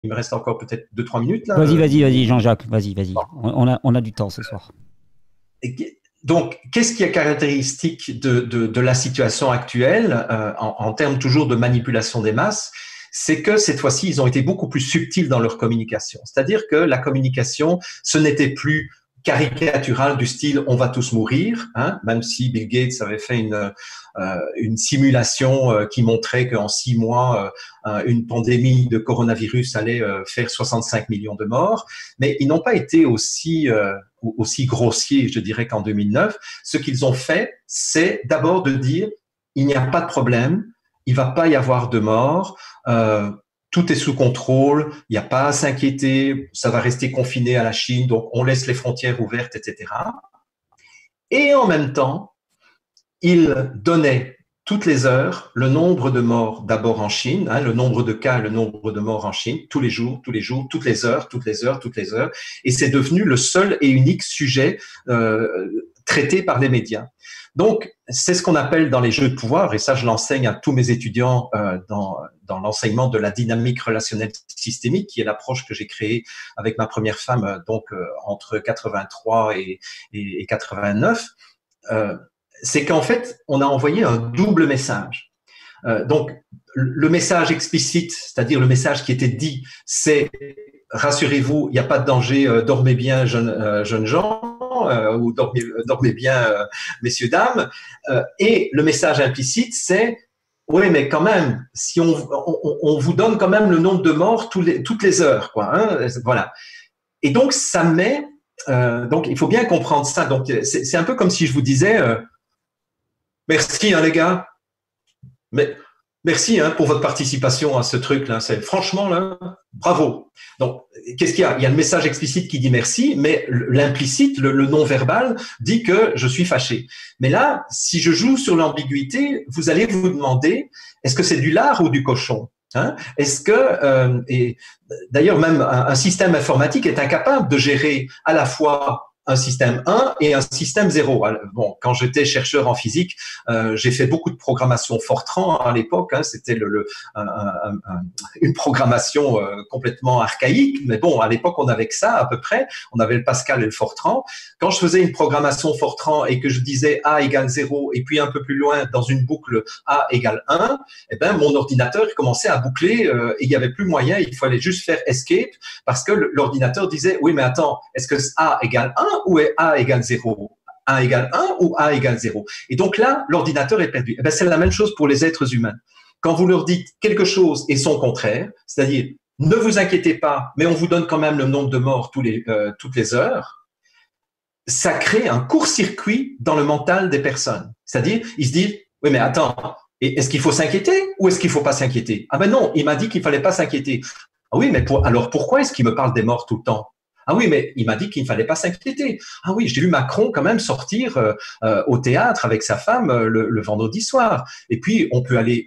il me reste encore peut-être 2-3 minutes là. Vas-y, Jean-Jacques, vas-y. Bon. On a du temps ce soir. Donc, qu'est-ce qui est caractéristique de la situation actuelle en termes toujours de manipulation des masses? C'est que cette fois-ci, ils ont été beaucoup plus subtils dans leur communication. C'est-à-dire que la communication, ce n'était plus caricatural du style on va tous mourir, hein, même si Bill Gates avait fait une simulation qui montrait qu'en 6 mois, une pandémie de coronavirus allait faire 65 millions de morts, mais ils n'ont pas été aussi grossiers, je dirais, qu'en 2009. Ce qu'ils ont fait, c'est d'abord de dire il n'y a pas de problème, il va pas y avoir de morts, tout est sous contrôle, il n'y a pas à s'inquiéter, ça va rester confiné à la Chine, donc on laisse les frontières ouvertes, etc. Et en même temps, il donnait toutes les heures le nombre de morts d'abord en Chine, hein, le nombre de cas, le nombre de morts en Chine, tous les jours, toutes les heures, et c'est devenu le seul et unique sujet traité par les médias. Donc, c'est ce qu'on appelle dans les jeux de pouvoir, et ça je l'enseigne à tous mes étudiants dans l'enseignement de la dynamique relationnelle systémique, qui est l'approche que j'ai créée avec ma première femme, entre 83 et 89. C'est qu'en fait, on a envoyé un double message. Donc, le message explicite, c'est-à-dire le message qui était dit, c'est rassurez-vous, il n'y a pas de danger, dormez bien, jeunes gens, ou dormez bien, messieurs, dames. Et le message implicite, c'est oui, mais quand même, si on vous donne quand même le nombre de morts toutes les heures, quoi. Hein, voilà. Et donc, ça met. Donc, il faut bien comprendre ça. Donc, c'est un peu comme si je vous disais merci, hein, les gars. Mais merci pour votre participation à ce truc-là. C'est franchement là, bravo. Donc, qu'est-ce qu'il y a? Il y a le message explicite qui dit merci, mais l'implicite, le non-verbal, dit que je suis fâché. Mais là, si je joue sur l'ambiguïté, vous allez vous demander, est-ce que c'est du lard ou du cochon? Hein? Est-ce que et d'ailleurs même un système informatique est incapable de gérer à la fois un système 1 et un système 0. Bon, quand j'étais chercheur en physique, j'ai fait beaucoup de programmation Fortran à l'époque. Hein, c'était une programmation complètement archaïque, mais bon, à l'époque, on avait que ça à peu près. On avait le Pascal et le Fortran. Quand je faisais une programmation Fortran et que je disais A égale 0 et puis un peu plus loin, dans une boucle A égale 1, eh ben, mon ordinateur commençait à boucler et il n'y avait plus moyen, il fallait juste faire escape parce que l'ordinateur disait, oui, mais attends, est-ce que A égale 1 ou A égale 0? A égale 1 ou A égale 0? Et donc là, l'ordinateur est perdu. Eh ben, c'est la même chose pour les êtres humains. Quand vous leur dites quelque chose et son contraire, c'est-à-dire ne vous inquiétez pas, mais on vous donne quand même le nombre de morts toutes les heures, ça crée un court-circuit dans le mental des personnes. C'est-à-dire, ils se disent, oui, mais attends, est-ce qu'il faut s'inquiéter ou est-ce qu'il ne faut pas s'inquiéter? Ah ben non, il m'a dit qu'il ne fallait pas s'inquiéter. Ah oui, mais alors pourquoi est-ce qu'il me parle des morts tout le temps? Ah oui, mais il m'a dit qu'il ne fallait pas s'inquiéter. Ah oui, j'ai vu Macron quand même sortir au théâtre avec sa femme le vendredi soir. Et puis, on peut aller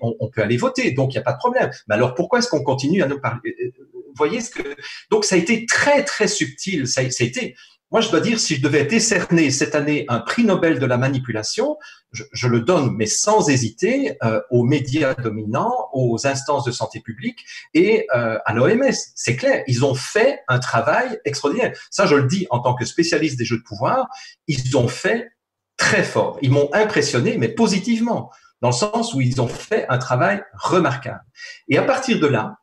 voter, donc il n'y a pas de problème. Mais alors, pourquoi est-ce qu'on continue à nous parler? Vous voyez ce que... Donc, ça a été très, très subtil. Ça a été... Moi, je dois dire, si je devais décerner cette année un prix Nobel de la manipulation, je le donne, mais sans hésiter, aux médias dominants, aux instances de santé publique et à l'OMS. C'est clair, ils ont fait un travail extraordinaire. Ça, je le dis en tant que spécialiste des jeux de pouvoir, ils ont fait très fort. Ils m'ont impressionné, mais positivement, dans le sens où ils ont fait un travail remarquable. Et à partir de là,